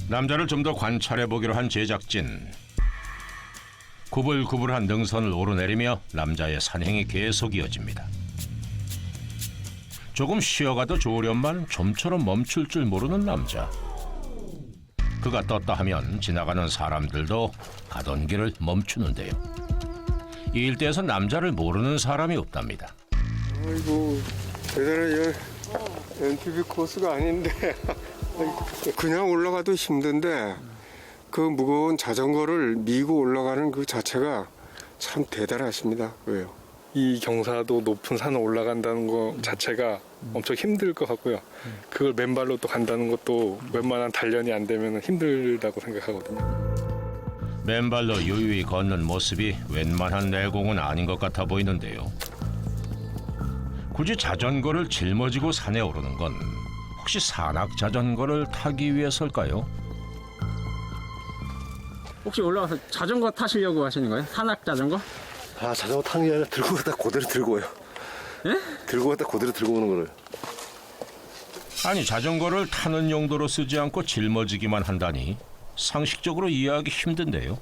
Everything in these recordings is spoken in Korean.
남자를 좀 더 관찰해보기로 한 제작진. 구불구불한 능선을 오르내리며 남자의 산행이 계속 이어집니다. 조금 쉬어가도 좋으련만 좀처럼 멈출 줄 모르는 남자. 그가 떴다 하면 지나가는 사람들도 가던 길을 멈추는데요. 이 일대에서 남자를 모르는 사람이 없답니다. 아이고, 대단한 NTV 코스가 아닌데 그냥 올라가도 힘든데 그 무거운 자전거를 미고 올라가는 그 자체가 참 대단하십니다. 왜요? 이 경사도 높은 산을 올라간다는 거 자체가 엄청 힘들 것 같고요. 그걸 맨발로 또 간다는 것도 웬만한 단련이 안 되면 힘들다고 생각하거든요. 맨발로 유유히 걷는 모습이 웬만한 내공은 아닌 것 같아 보이는데요. 굳이 자전거를 짊어지고 산에 오르는 건 혹시 산악 자전거를 타기 위해서일까요? 혹시 올라가서 자전거 타시려고 하시는 거예요? 산악 자전거? 아, 자전거 타는 게 아니라 들고 갔다 그대로 들고 와요. 예? 들고 갔다 그대로 들고 오는 거를. 아니, 자전거를 타는 용도로 쓰지 않고 짊어지기만 한다니 상식적으로 이해하기 힘든데요.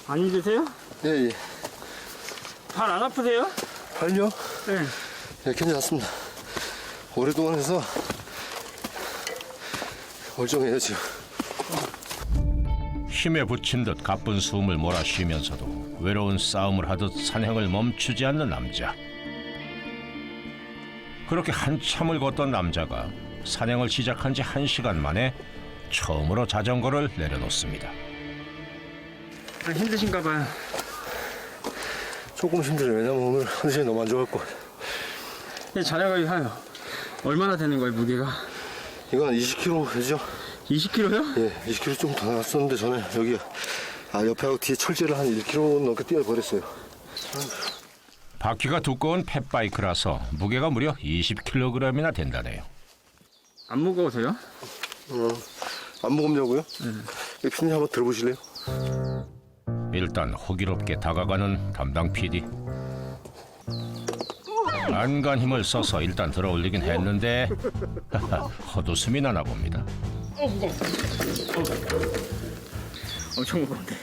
안 힘드세요? 예, 예. 발 안 아프세요? 발요? 네. 예, 괜찮습니다. 오랫동안 해서 멀쩡해요, 지금. 힘에 부친 듯 가쁜 숨을 몰아쉬면서도 외로운 싸움을 하듯 산행을 멈추지 않는 남자. 그렇게 한참을 걷던 남자가 산행을 시작한 지 1시간 만에 처음으로 자전거를 내려놓습니다. 힘드신가 봐요. 조금 힘들어요. 왜냐면 오늘 컨디션이 너무 안 좋아갖고. 이 자전거 얼마나 되는 거예요, 무게가? 이거 한 20kg 되죠? 20kg요? 예, 20kg 좀 더 나갔었는데 전에 여기 옆에하고 뒤에 철제를 한 1kg 넘게 띄워버렸어요. 바퀴가 두꺼운 팻바이크라서 무게가 무려 20kg이나 된다네요. 안 무거우세요? 안 먹으려고요? 피디님 한번 들어보실래요? 일단 호기롭게 다가가는 담당 PD. 안간 힘을 써서 일단 들어올리긴 했는데 헛웃음이 나나 봅니다. 엄청 무거운데.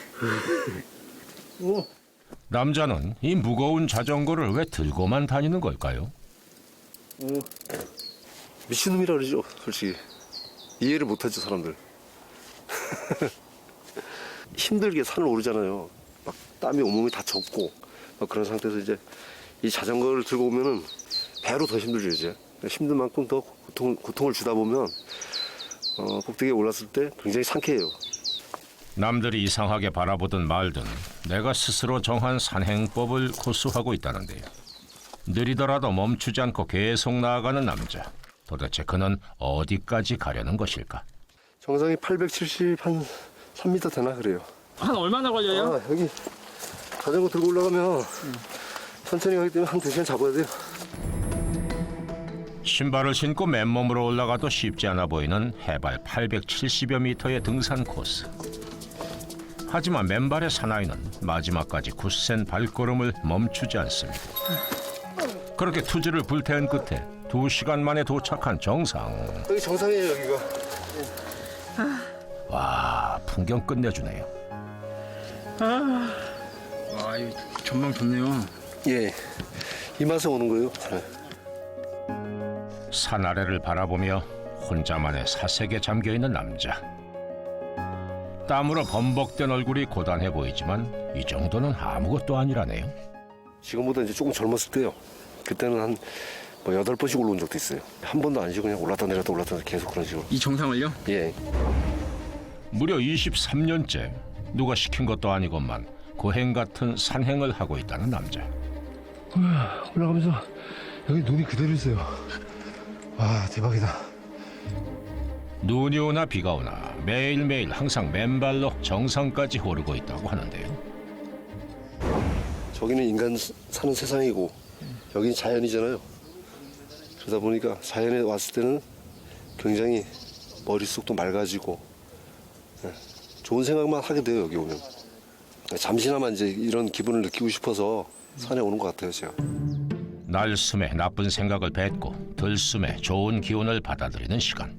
남자는 이 무거운 자전거를 왜 들고만 다니는 걸까요? 미친놈이라 그러죠, 솔직히. 이해를 못하죠, 사람들. 힘들게 산을 오르잖아요. 막 땀이 온몸이 다 젖고 막 그런 상태에서 이제 이 자전거를 들고 오면은 배로 더 힘들죠, 이제. 힘든 만큼 더 고통을 주다 보면 꼭대기에 올랐을 때 굉장히 상쾌해요. 남들이 이상하게 바라보든 말든 내가 스스로 정한 산행법을 고수하고 있다는데요. 느리더라도 멈추지 않고 계속 나아가는 남자. 도대체 그는 어디까지 가려는 것일까? 정상이 870 한 3m 되나 그래요. 한 얼마나 걸려요? 아, 여기 자전거 들고 올라가면 천천히 가기 때문에 한 2시간 잡아야 돼요. 신발을 신고 맨몸으로 올라가도 쉽지 않아 보이는 해발 870여 미터의 등산 코스. 하지만 맨발의 사나이는 마지막까지 굳센 발걸음을 멈추지 않습니다. 그렇게 투지를 불태운 끝에 2시간 만에 도착한 정상. 여기 정상이에요, 여기가. 와, 풍경 끝내주네요. 와, 이 전망 좋네요. 예, 이 맛에 오는 거예요. 네. 산 아래를 바라보며 혼자만의 사색에 잠겨있는 남자. 땀으로 범벅된 얼굴이 고단해 보이지만 이 정도는 아무것도 아니라네요. 지금보다 이제 조금 젊었을 때요. 그때는 한 8번씩 올라온 적도 있어요. 한 번도 안 쉬고 그냥 올랐다 내렸다 올랐다 내렸다 계속 그런 식으로. 이 정상을요? 예. 무려 23년째 누가 시킨 것도 아니건만 고행 같은 산행을 하고 있다는 남자. 올라가면서 여기 눈이 그대로 있어요. 와, 대박이다. 눈이 오나 비가 오나 매일매일 항상 맨발로 정상까지 오르고 있다고 하는데요. 저기는 인간 사는 세상이고 여기는 자연이잖아요. 그러다 보니까 자연에 왔을 때는 굉장히 머릿속도 맑아지고 좋은 생각만 하게 돼요, 여기 오면. 잠시나마 이제 이런 기분을 느끼고 싶어서 산에 오는 것 같아요, 제가. 날숨에 나쁜 생각을 뱉고 들숨에 좋은 기운을 받아들이는 시간.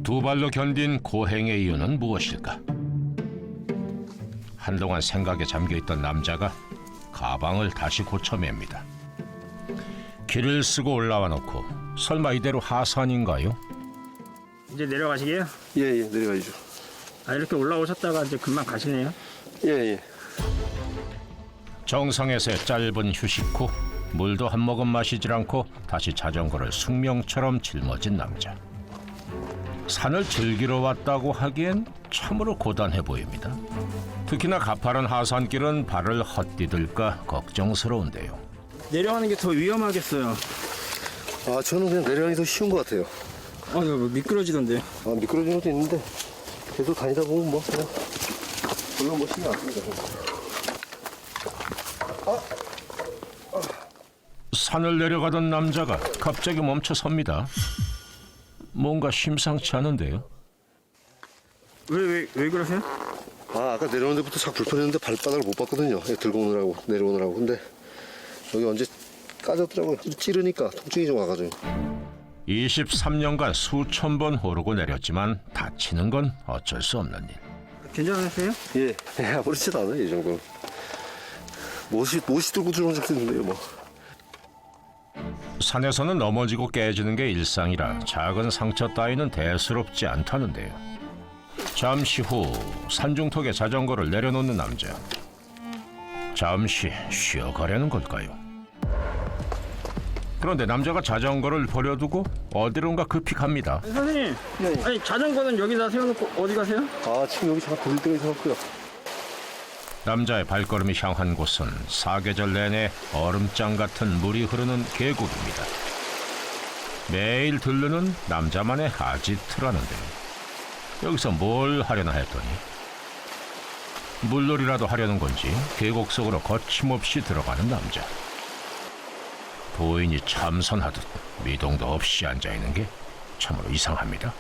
두 발로 견딘 고행의 이유는 무엇일까? 한동안 생각에 잠겨있던 남자가 가방을 다시 고쳐맵니다. 길을 쓰고 올라와 놓고 설마 이대로 하산인가요? 이제 내려가시게요? 예, 내려가야죠. 아, 이렇게 올라오셨다가 이제 금방 가시네요. 예. 정상에서의 짧은 휴식 후 물도 한 모금 마시질 않고 다시 자전거를 숙명처럼 짊어진 남자. 산을 즐기러 왔다고 하기엔 참으로 고단해 보입니다. 특히나 가파른 하산길은 발을 헛디딜까 걱정스러운데요. 내려가는 게 더 위험하겠어요. 아, 저는 그냥 내려가기 더 쉬운 것 같아요. 아, 이거 미끄러지던데요. 아, 미끄러지는 것도 있는데 계속 다니다 보면 뭐 그냥 별로 뭐 신경 안 씁니다. 산을 내려가던 남자가 갑자기 멈춰 섭니다. 뭔가 심상치 않은데요. 왜 그러세요? 아, 아까 내려오는 데부터 자꾸 불편했는데 발바닥을 못 봤거든요. 들고 오느라고 내려오느라고. 근데 여기 언제 까졌더라고요. 찌르니까 통증이 좀 와가지고. 23년간 수천 번 오르고 내렸지만 다치는 건 어쩔 수 없는 일. 괜찮으세요? 예, 아무렇지도 않아요, 이 정도는. 못이 들고 들어온 적도 있는데요, 뭐. 산에서는 넘어지고 깨지는 게 일상이라 작은 상처 따위는 대수롭지 않다는데요. 잠시 후 산중턱에 자전거를 내려놓는 남자. 잠시 쉬어가려는 걸까요? 그런데 남자가 자전거를 버려두고 어디론가 급히 갑니다. 선생님, 아니 자전거는 여기다 세워놓고 어디 가세요? 아, 지금 여기 잠깐 돌릴 때가 있어갖고요. 남자의 발걸음이 향한 곳은 사계절 내내 얼음장 같은 물이 흐르는 계곡입니다. 매일 들르는 남자만의 아지트라는데요. 여기서 뭘 하려나 했더니 물놀이라도 하려는 건지 계곡 속으로 거침없이 들어가는 남자. 도인이 참선하듯 미동도 없이 앉아있는 게 참으로 이상합니다.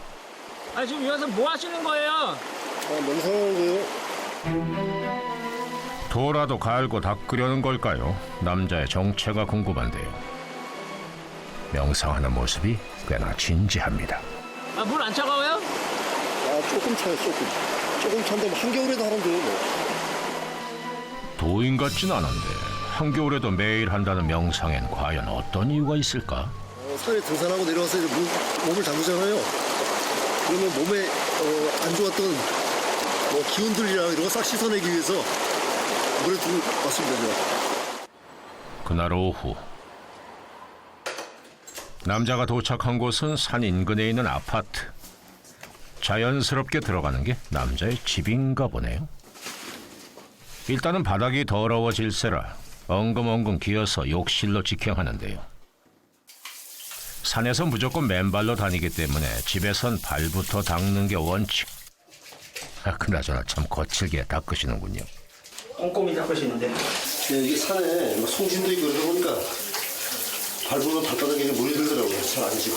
아니 지금 여기서 뭐 하시는 거예요? 아, 명상하는 거예요? 도라도 갈고 닦으려는 걸까요? 남자의 정체가 궁금한데요. 명상하는 모습이 꽤나 진지합니다. 아, 물 안 차가워요? 아, 조금 차요, 조금 찬데 뭐 한겨울에도 하는데요, 뭐. 도인 같진 않은데 한겨울에도 매일 한다는 명상엔 과연 어떤 이유가 있을까? 산에 등산하고 내려와서 이제 몸을 담그잖아요. 그러면 몸에 안 좋았던 뭐 기운들이랑 이런 거 싹 씻어내기 위해서 물에 두고 왔습니다. 제가. 그날 오후 남자가 도착한 곳은 산 인근에 있는 아파트. 자연스럽게 들어가는 게 남자의 집인가 보네요. 일단은 바닥이 더러워질세라 엉금엉금 기어서 욕실로 직행하는데요. 산에서 무조건 맨발로 다니기 때문에 집에선 발부터 닦는 게 원칙. 그나저나 참 거칠게 닦으시는군요. 꼼꼼히 닦으시는데. 네, 이게 산에 뭐 송진도 있고 그러다 보니까 밟으면 발바닥에 물이 들더라고요. 잘 안 지고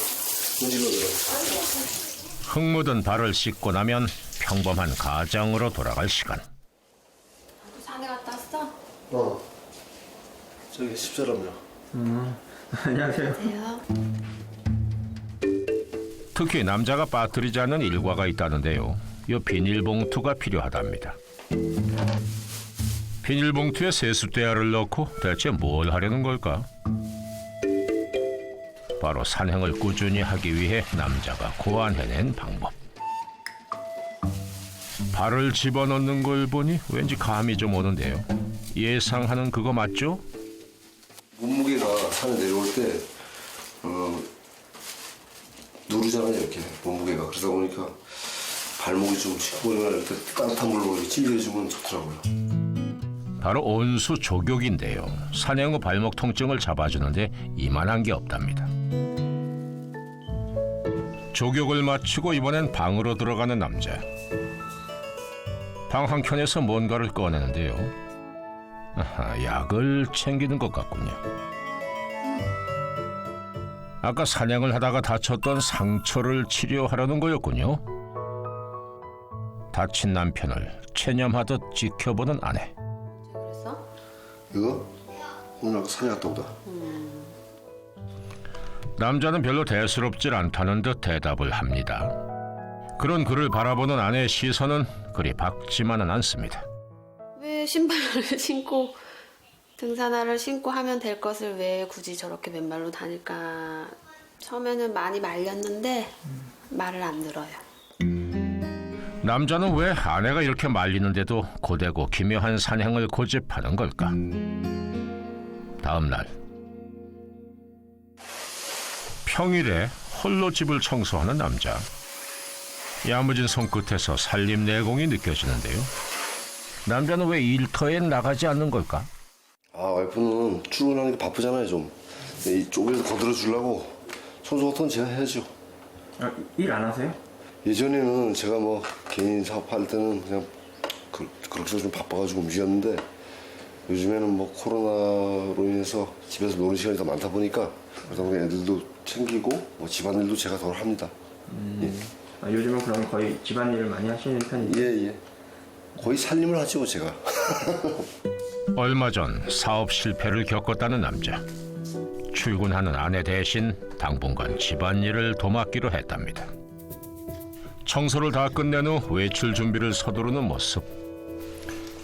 문질러더라고요. 흙 묻은 발을 씻고 나면 평범한 가정으로 돌아갈 시간. 산에 갔다 왔어? 저기 집사람이요. 안녕하세요. 네요. 특히 남자가 빠뜨리지 않는 일과가 있다는데요. 이 비닐봉투가 필요하답니다. 비닐봉투에 세숫대야를 넣고 대체 뭘 하려는 걸까? 바로 산행을 꾸준히 하기 위해 남자가 고안해낸 방법. 발을 집어넣는 걸 보니 왠지 감이 좀 오는데요. 예상하는 그거 맞죠? 몸무게가 산에 내려올 때 누르잖아요, 이렇게 몸무게가. 그러다 보니까 발목이 좀 시커머리나 이렇게 따뜻한 물로 이렇게 찔려주면 좋더라고요. 바로 온수 족욕인데요. 산행 후 발목 통증을 잡아주는데 이만한 게 없답니다. 족욕을 마치고 이번엔 방으로 들어가는 남자. 방 한켠에서 뭔가를 꺼내는데요. 아하, 약을 챙기는 것 같군요. 아까 사냥을 하다가 다쳤던 상처를 치료하려는 거였군요. 다친 남편을 체념하듯 지켜보는 아내. 그랬어? 이거? 오늘 아까 산에 갔다 오다. 남자는 별로 대수롭질 않다는 듯 대답을 합니다. 그런 그를 바라보는 아내의 시선은 그리 밝지만은 않습니다. 왜 신발을 신고 등산화를 신고 하면 될 것을 왜 굳이 저렇게 맨발로 다닐까? 처음에는 많이 말렸는데 말을 안 들어요. 남자는 왜 아내가 이렇게 말리는데도 고되고 기묘한 산행을 고집하는 걸까? 다음 날 평일에 홀로 집을 청소하는 남자. 야무진 손끝에서 살림 내공이 느껴지는데요. 남자는 왜 일터에 나가지 않는 걸까? 아, 와이프는 출근하는 게 바쁘잖아요, 좀. 이쪽에서 거들어 주려고 청소 같은 건 제가 해야죠. 일 안 하세요? 예전에는 제가 뭐 개인 사업할 때는 그냥 그렇게 좀 바빠가지고 움직였는데 요즘에는 뭐 코로나로 인해서 집에서 노는 시간이 더 많다 보니까 그러다 보니 애들도 챙기고 뭐 집안일도 제가 더 합니다. 요즘은 그럼 거의 집안일을 많이 하시는 편이에요? 예. 거의 살림을 하죠, 제가. 얼마 전 사업 실패를 겪었다는 남자. 출근하는 아내 대신 당분간 집안일을 도맡기로 했답니다. 청소를 다 끝낸 후 외출 준비를 서두르는 모습.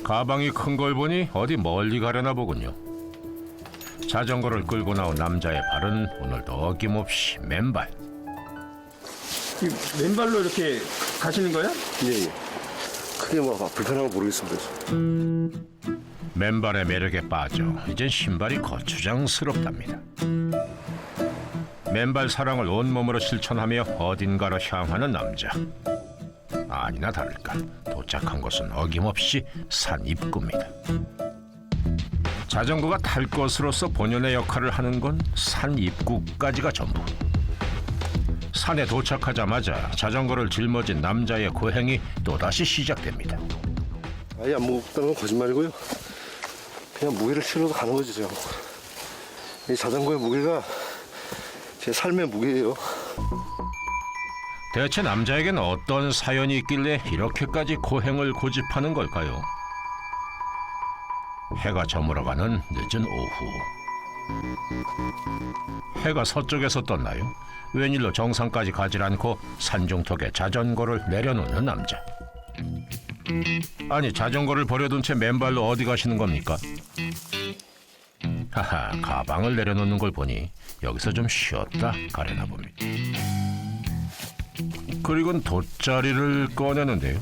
가방이 큰 걸 보니 어디 멀리 가려나 보군요. 자전거를 끌고 나온 남자의 발은 오늘도 어김없이 맨발. 맨발로 이렇게 가시는 거예요? 예. 크게 뭐 불편한 거 모르겠습니다. 맨발의 매력에 빠져 이젠 신발이 거추장스럽답니다. 맨발 사랑을 온몸으로 실천하며 어딘가로 향하는 남자. 아니나 다를까 도착한 곳은 어김없이 산 입구입니다. 자전거가 탈 것으로서 본연의 역할을 하는 건 산 입구까지가 전부. 산에 도착하자마자 자전거를 짊어진 남자의 고행이 또다시 시작됩니다. 아예 안 무겁다는 건 거짓말이고요. 그냥 무게를 실어도 가는 거죠, 제가. 이 자전거의 무게가 제 삶의 무게예요. 대체 남자에겐 어떤 사연이 있길래 이렇게까지 고행을 고집하는 걸까요? 해가 저물어가는 늦은 오후. 해가 서쪽에서 떴나요? 웬일로 정상까지 가질 않고 산중턱에 자전거를 내려놓는 남자. 아니, 자전거를 버려둔 채 맨발로 어디 가시는 겁니까? 하하, 가방을 내려놓는 걸 보니 여기서 좀 쉬었다 가려나 봅니다. 그리고는 돗자리를 꺼내는데요.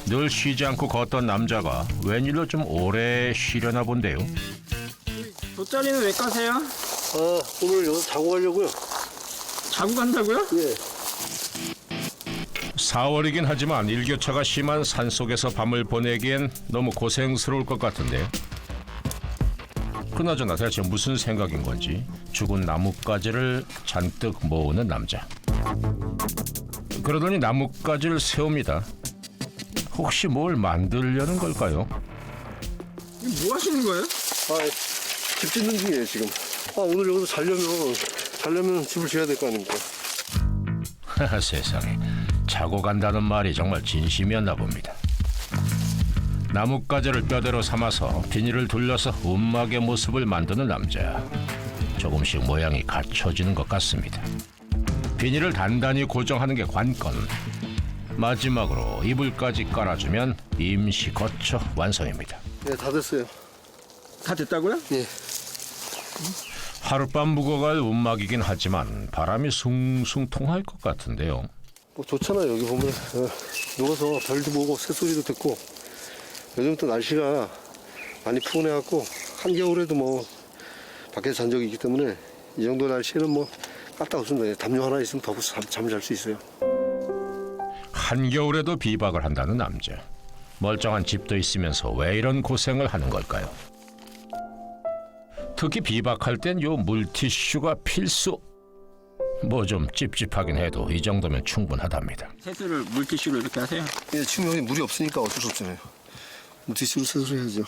늘 쉬지 않고 걷던 남자가 웬일로 좀 오래 쉬려나 본데요. 돗자리는 왜 까세요? 오늘 여기서 자고 가려고요. 자고 간다고요? 예. 4월이긴 하지만 일교차가 심한 산속에서 밤을 보내기엔 너무 고생스러울 것 같은데요. 그나저나 대체 무슨 생각인 건지 죽은 나뭇가지를 잔뜩 모으는 남자. 그러더니 나뭇가지를 세웁니다. 혹시 뭘 만들려는 걸까요? 뭐 하시는 거예요? 집 짓는 중이에요, 지금. 오늘 여기서 자려면 집을 지어야 될 거 아닙니까? 하하, 세상에, 자고 간다는 말이 정말 진심이었나 봅니다. 나뭇가지를 뼈대로 삼아서 비닐을 둘러서 움막의 모습을 만드는 남자. 조금씩 모양이 갖춰지는 것 같습니다. 비닐을 단단히 고정하는 게 관건. 마지막으로 이불까지 깔아주면 임시 거처 완성입니다. 네, 다 됐어요. 다 됐다고요? 예. 하룻밤 묵어갈 움막이긴 하지만 바람이 숭숭 통할 것 같은데요. 뭐 좋잖아요, 여기 보면. 누워서 별도 보고 새소리도 듣고. 요즘 또 날씨가 많이 푸근해갖고 한겨울에도 뭐 밖에서 잔 적이 있기 때문에 이 정도 날씨에는 뭐 까딱없습니다. 담요 하나 있으면 더 잠을 잘 수 있어요. 한겨울에도 비박을 한다는 남자. 멀쩡한 집도 있으면서 왜 이런 고생을 하는 걸까요? 특히 비박할 땐 요 물티슈가 필수. 뭐 좀 찝찝하긴 해도 이 정도면 충분하답니다. 세수를 물티슈로 이렇게 하세요? 예, 지금 여기 물이 없으니까 어쩔 수 없잖아요. 물티슈로 세수해야죠.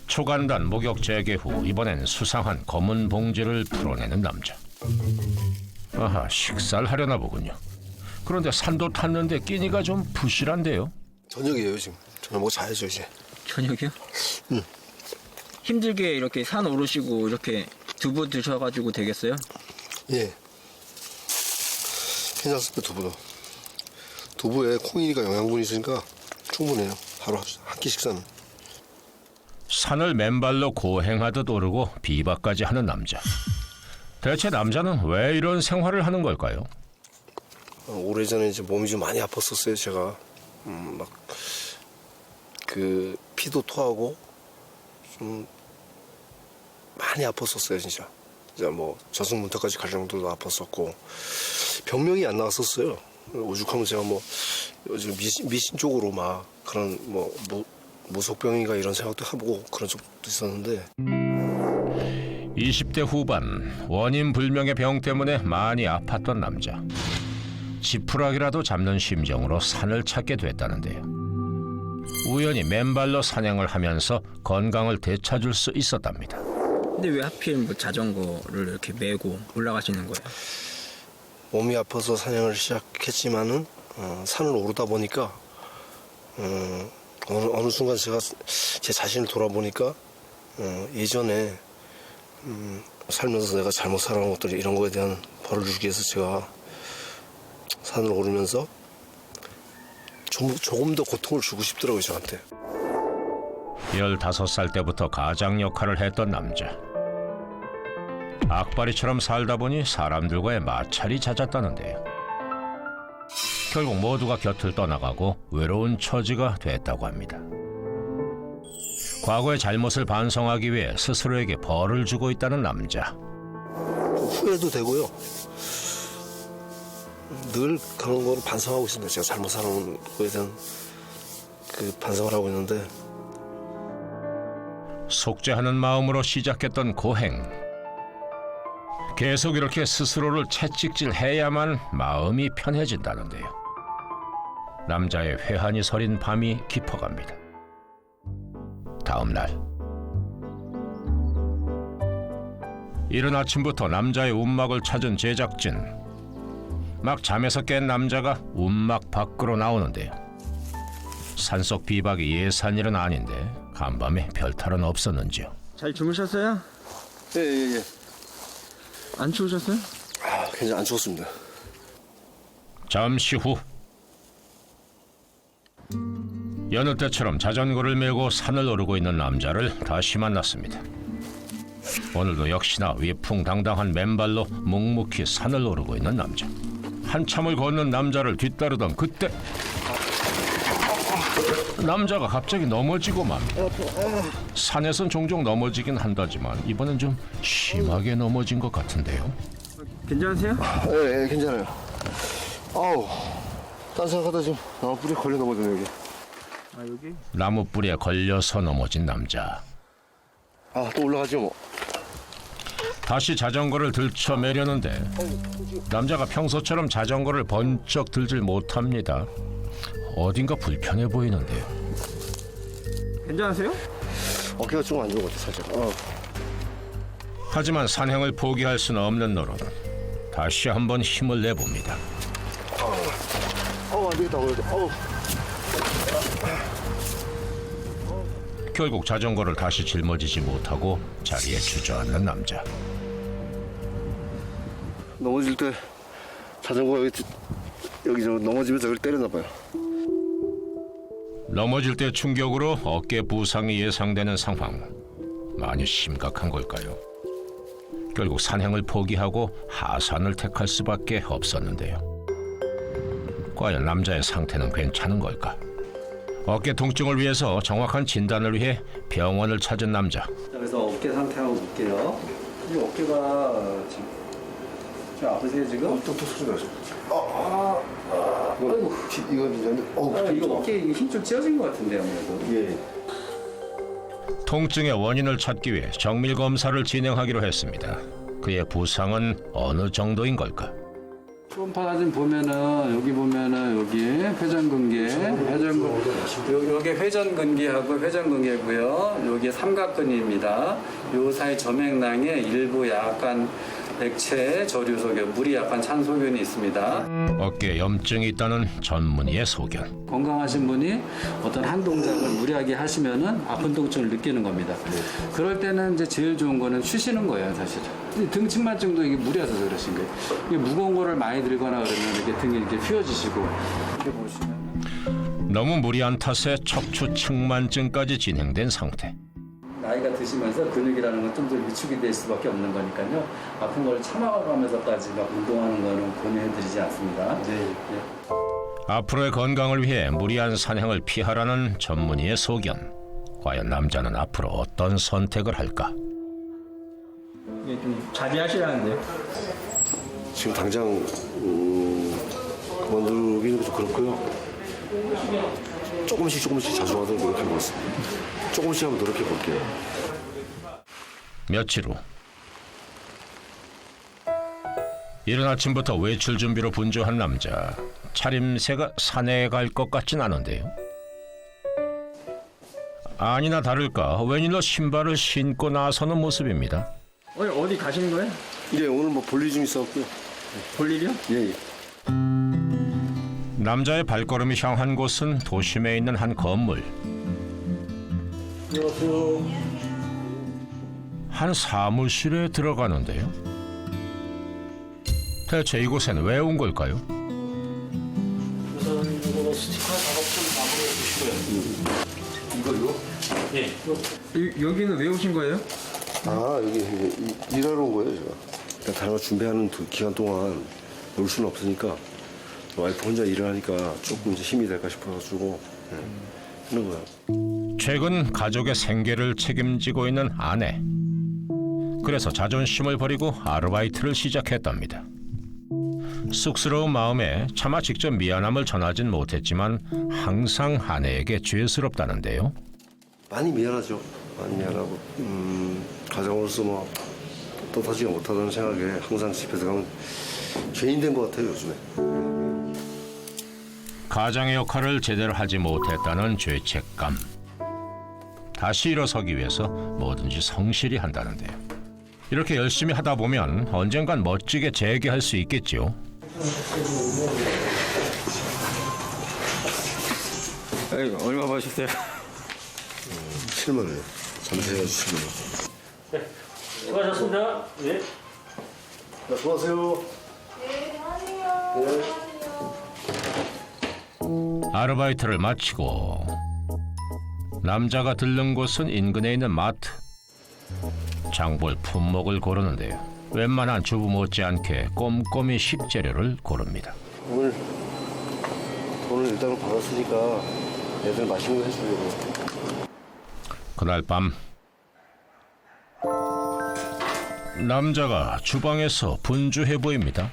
초간단 목욕 재개 후 이번엔 수상한 검은 봉지를 풀어내는 남자. 아하, 식사를 하려나 보군요. 그런데 산도 탔는데 끼니가 좀 부실한데요. 저녁이에요, 지금. 저녁 먹고 자야죠, 이제. 저녁이요? 응. 힘들게 이렇게 산 오르시고 이렇게 두부 드셔가지고 되겠어요? 예. 괜찮습니다. 두부에 콩이니까 영양분이 있으니까 충분해요. 하루 한 끼 식사는. 산을 맨발로 고행하듯 오르고 비박까지 하는 남자. 대체 남자는 왜 이런 생활을 하는 걸까요? 오래전에 이제 몸이 좀 많이 아팠었어요. 제가 막 그 피도 토하고 좀 많이 아팠었어요. 진짜 뭐 저승문턱까지 갈 정도로 아팠었고 병명이 안 나왔었어요. 오죽하면 제가 뭐 요즘 미신 쪽으로 막 그런 뭐 무속병인가 이런 생각도 해보고 그런 적도 있었는데 20대 후반 원인 불명의 병 때문에 많이 아팠던 남자. 지푸라기라도 잡는 심정으로 산을 찾게 됐다는데요. 우연히 맨발로 산행을 하면서 건강을 되찾을 수 있었답니다. 근데 왜 하필 뭐 자전거를 이렇게 메고 올라가시는 거예요? 몸이 아파서 산행을 시작했지만은 산을 오르다 보니까 어느 순간 제가 제 자신을 돌아보니까 예전에 살면서 내가 잘못 살아온 것들 이런 거에 대한 벌을 주기 위해서 제가 산을 오르면서 조금 더 고통을 주고 싶더라고요, 저한테. 15살 때부터 가장 역할을 했던 남자. 악바리처럼 살다 보니 사람들과의 마찰이 잦았다는데요. 결국 모두가 곁을 떠나가고 외로운 처지가 됐다고 합니다. 과거의 잘못을 반성하기 위해 스스로에게 벌을 주고 있다는 남자. 후회도 되고요. 늘 그런 걸 반성하고 있습니다. 제가 잘못 살아온 거에 대한 그 반성을 하고 있는데 속죄하는 마음으로 시작했던 고행. 계속 이렇게 스스로를 채찍질해야만 마음이 편해진다는데요. 남자의 회한이 서린 밤이 깊어갑니다. 다음 날 이른 아침부터 남자의 움막을 찾은 제작진. 막 잠에서 깬 남자가 움막 밖으로 나오는데요. 산속 비박이 예산일은 아닌데 간밤에 별탈은 없었는지요. 잘 주무셨어요? 예. 안 추우셨어요? 굉장히 안 추웠습니다. 잠시 후 여느 때처럼 자전거를 메고 산을 오르고 있는 남자를 다시 만났습니다. 오늘도 역시나 위풍당당한 맨발로 묵묵히 산을 오르고 있는 남자. 한참을 걷는 남자를 뒤따르던 그때 남자가 갑자기 넘어지고 맙니다. 산에선 종종 넘어지긴 한다지만 이번엔 좀 심하게 넘어진 것 같은데요. 괜찮으세요? 예, 괜찮아요. 아우, 딴 생각하다 지금 나무 뿌리에 걸려 넘어졌네 여기. 아 여기? 나무 뿌리에 걸려서 넘어진 남자. 또 올라가죠 뭐. 다시 자전거를 들쳐매려는데 남자가 평소처럼 자전거를 번쩍 들질 못합니다. 어딘가 불편해 보이는데요. 괜찮으세요? 어깨가 좀 안 좋은 것 같아 살짝. 하지만 산행을 포기할 수는 없는 노릇. 다시 한번 힘을 내봅니다. 안 되겠다. 결국 자전거를 다시 짊어지지 못하고 자리에 주저앉는 남자. 넘어질 때 자전거 여기 저 넘어지면서 여기 때렸나 봐요. 넘어질 때 충격으로 어깨 부상이 예상되는 상황. 많이 심각한 걸까요? 결국 산행을 포기하고 하산을 택할 수밖에 없었는데요. 과연 남자의 상태는 괜찮은 걸까? 어깨 통증을 위해서 정확한 진단을 위해 병원을 찾은 남자. 자, 그래서 어깨 상태 한번 볼게요. 이 어깨가 지금 좀 아프세요 지금? 또 소리 나죠. 아이고. 이건 이거 어깨에 힘 좀 찌어진 것 같은데 아무래도. 예. 통증의 원인을 찾기 위해 정밀 검사를 진행하기로 했습니다. 그의 부상은 어느 정도인 걸까? 초음파 사진 보면은 여기 보면은 여기 회전근개, 여기 회전근개하고 회전근개고요. 여기 삼각근입니다. 요 사이 점액낭에 일부 약간 액체, 저류 소견, 물이 약한 찬 소견이 있습니다. 어깨에 염증이 있다는 전문의의 소견. 건강하신 분이 어떤 한 동작을 무리하게 하시면은 아픈 통증을 느끼는 겁니다. 그럴 때는 이제 제일 좋은 거는 쉬시는 거예요, 사실. 등침만증도 이게 무리해서 그러신 거예요. 이게 무거운 거를 많이 들거나 그러면 이렇게 등이 이렇게 휘어지시고 이렇게 보시면 너무 무리한 탓에 척추 측만증까지 진행된 상태. 나이가 드시면서 근육이라는 건 좀 더 위축이 될 수밖에 없는 거니까요. 아픈 걸 참아가면서까지 막 운동하는 거는 권유해드리지 않습니다. 앞으로의 건강을 위해 무리한 산행을 피하라는 전문의의 소견. 과연 남자는 앞으로 어떤 선택을 할까? 이게 좀 자제하시라는데요. 지금 당장 그만두기는 좀 그렇고요. 조금씩 자주 하도록 노력해보고 있습니다. 조금씩 한번 노력해볼게요. 며칠 후 이른 아침부터 외출 준비로 분주한 남자. 차림새가 산에 갈 것 같진 않은데요. 아니나 다를까 웬일로 신발을 신고 나서는 모습입니다. 오늘 어디 가시는 거예요? 예, 오늘 뭐 볼일 좀 있었고요. 볼 일이요? 예. 남자의 발걸음이 향한 곳은 도심에 있는 한 건물. 안녕하세요. 한 사무실에 들어가는데요. 대체 이곳엔 왜 온 걸까요? 우선 이거 스티커 작업 좀 마무리해 주시고요. 이거요? 여기는 왜 오신 거예요? 아, 여기 일하러 온 거예요, 제가. 일단 다른 거 준비하는 기간 동안 올 수는 없으니까 와이프 혼자 일을 하니까 조금 이제 힘이 될까 싶어가지고 하는 거야. 최근 가족의 생계를 책임지고 있는 아내. 그래서 자존심을 버리고 아르바이트를 시작했답니다. 쑥스러운 마음에 차마 직접 미안함을 전하진 못했지만 항상 아내에게 죄스럽다는데요. 많이 미안하죠. 많이 미안하고 가장으로서 뭐 떳하지가 못하다는 생각에 항상 집에서 가면 죄인 된 것 같아요, 요즘에. 가장의 역할을 제대로 하지 못했다는 죄책감. 다시 일어서기 위해서 뭐든지 성실히 한다는데요. 이렇게 열심히 하다 보면 언젠간 멋지게 재기할 수 있겠지요. 얼마 버셨어요? 7만 원이요. 잠시해가지고 7만 원. 수고하셨습니다. 예. 자, 수고하세요. 아르바이트를 마치고 남자가 들른 곳은 인근에 있는 마트. 장볼 품목을 고르는데요. 웬만한 주부 못지않게 꼼꼼히 식재료를 고릅니다. 오늘 돈을 일단은 받았으니까 애들 맛있는 거 해주려고. 그날 밤 남자가 주방에서 분주해 보입니다.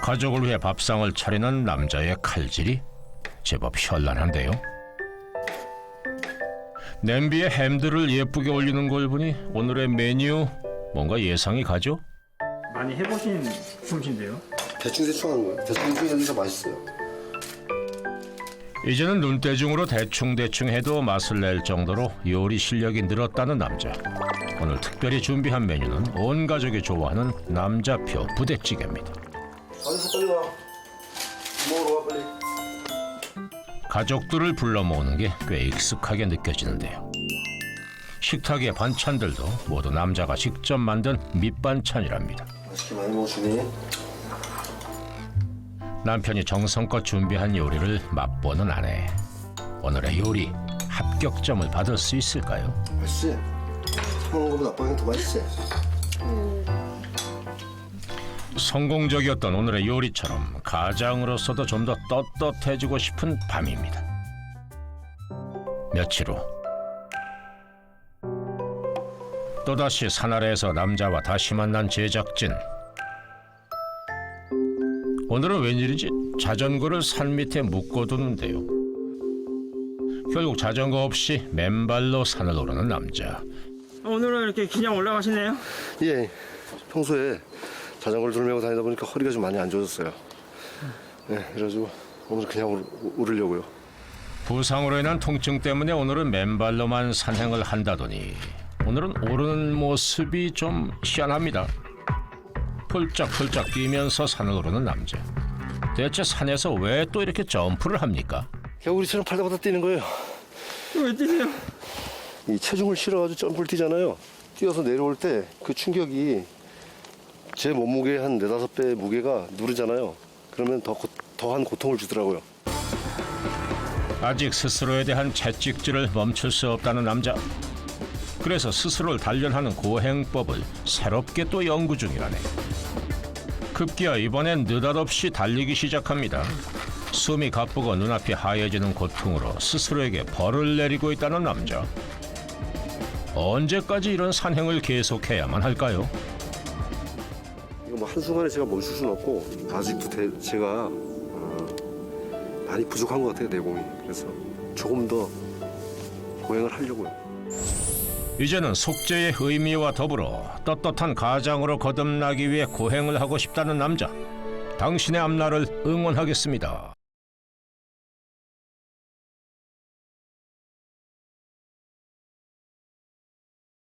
가족을 위해 밥상을 차리는 남자의 칼질이 제법 현란한데요. 냄비에 햄들을 예쁘게 올리는 걸 보니 오늘의 메뉴 뭔가 예상이 가죠? 많이 해보신 솜씨인데요. 대충 하는 거예요. 대충 여기서 맛있어요. 이제는 눈대중으로 대충 해도 맛을 낼 정도로 요리 실력이 늘었다는 남자. 오늘 특별히 준비한 메뉴는 온 가족이 좋아하는 남자표 부대찌개입니다. 아저씨 빨리 와. 먹으러 와 빨리. 가족들을 불러 모으는 게 꽤 익숙하게 느껴지는데요. 식탁의 반찬들도 모두 남자가 직접 만든 밑반찬이랍니다. 맛있게 많이 먹으시니. 남편이 정성껏 준비한 요리를 맛보는 아내. 오늘의 요리 합격점을 받을 수 있을까요? 맛있지? 사 먹는 것보다 아빠가 더 맛있지? 성공적이었던 오늘의 요리처럼 가장으로서도 좀 더 떳떳해지고 싶은 밤입니다. 며칠 후 또다시 산 아래에서 남자와 다시 만난 제작진. 오늘은 웬일인지 자전거를 산 밑에 묶어두는데요. 결국 자전거 없이 맨발로 산을 오르는 남자. 오늘은 이렇게 그냥 올라가시네요. 예. 평소에 자전거를 들고 다니다 보니까 허리가 좀 많이 안 좋아졌어요. 네, 그래가지고 오늘 그냥 오르려고요. 부상으로 인한 통증 때문에 오늘은 맨발로만 산행을 한다더니 오늘은 오르는 모습이 좀 희한합니다. 펄짝펄짝 뛰면서 산을 오르는 남자. 대체 산에서 왜 또 이렇게 점프를 합니까? 겨울이처럼 팔다보다 뛰는 거예요. 왜 뛰세요? 이 체중을 실어가지고 점프를 뛰잖아요. 뛰어서 내려올 때 그 충격이 제 몸무게의 한 4-5배 무게가 누르잖아요. 그러면 더한 고통을 주더라고요. 아직 스스로에 대한 채찍질을 멈출 수 없다는 남자. 그래서 스스로를 단련하는 고행법을 새롭게 또 연구 중이라네. 급기야 이번엔 느닷없이 달리기 시작합니다. 숨이 가쁘고 눈앞이 하얘지는 고통으로 스스로에게 벌을 내리고 있다는 남자. 언제까지 이런 산행을 계속해야만 할까요? 이거 뭐 한순간에 제가 멈출 수는 없고 아직도 제가 많이 부족한 것 같아요, 내공이. 그래서 조금 더 고행을 하려고요. 이제는 속죄의 의미와 더불어 떳떳한 가장으로 거듭나기 위해 고행을 하고 싶다는 남자. 당신의 앞날을 응원하겠습니다.